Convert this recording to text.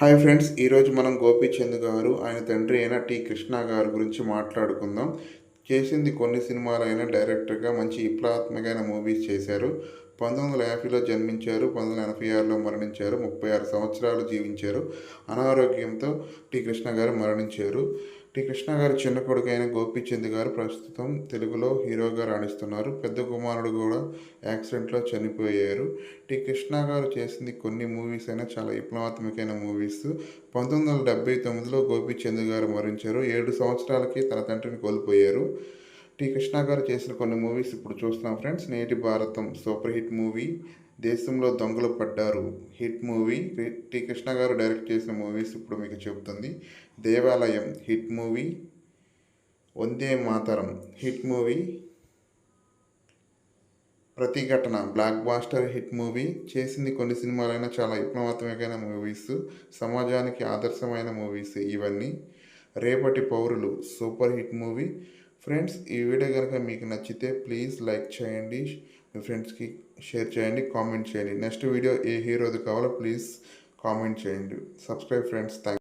Hi friends, ఈరోజు మనం గోపీచంద్ గారు ఆయన తండ్రి అయిన టి కృష్ణ గారి గురించి మాట్లాడుకుందాం. చేసింది కొన్ని సినిమాలైన డైరెక్టర్గా మంచి విప్లవాత్మకమైన మూవీస్ చేశారు. 1950లో జన్మించారు, 1986లో మరణించారు. 36 సంవత్సరాలు జీవించారు. అనారోగ్యంతో టి కృష్ణ గారు మరణించారు. టి కృష్ణ గారు చిన్న కొడుకు అయిన గోపీచంద్ గారు ప్రస్తుతం తెలుగులో హీరోగా రాణిస్తున్నారు. పెద్ద కుమారుడు కూడా యాక్సిడెంట్లో చనిపోయారు. టి కృష్ణ గారు చేసింది కొన్ని మూవీస్ అయినా చాలా విప్లవాత్మకమైన మూవీస్. 1979లో గోపీచంద్ గారు మరణించారు. 7 సంవత్సరాలకి తన తండ్రిని కోల్పోయారు. టి కృష్ణ గారు చేసిన కొన్ని మూవీస్ ఇప్పుడు చూస్తున్నాం ఫ్రెండ్స్. నేటి భారతం సూపర్ హిట్ మూవీ, దేశంలో దొంగలు పడ్డారు హిట్ మూవీ. టి కృష్ణ గారు డైరెక్ట్ చేసిన మూవీస్ ఇప్పుడు మీకు చెబుతుంది. దేవాలయం hit movie, Vande Mataram hit movie, ప్రతిఘటన బ్లాక్ బాస్టర్ హిట్ మూవీ. చేసింది కొన్ని సినిమాలైనా చాలా విప్లవాత్మకమైన మూవీస్, సమాజానికి ఆదర్శమైన మూవీస్ ఇవన్నీ. రేపటి పౌరులు సూపర్ హిట్ మూవీ. ఫ్రెండ్స్, ఈ వీడియో కనుక మీకు నచ్చితే ప్లీజ్ లైక్ చేయండి, మీ ఫ్రెండ్స్కి షేర్ చేయండి, కామెంట్ చేయండి. నెక్స్ట్ వీడియో ఏ హీరోది కావాలో ప్లీజ్ కామెంట్ చేయండి. Subscribe friends. థ్యాంక్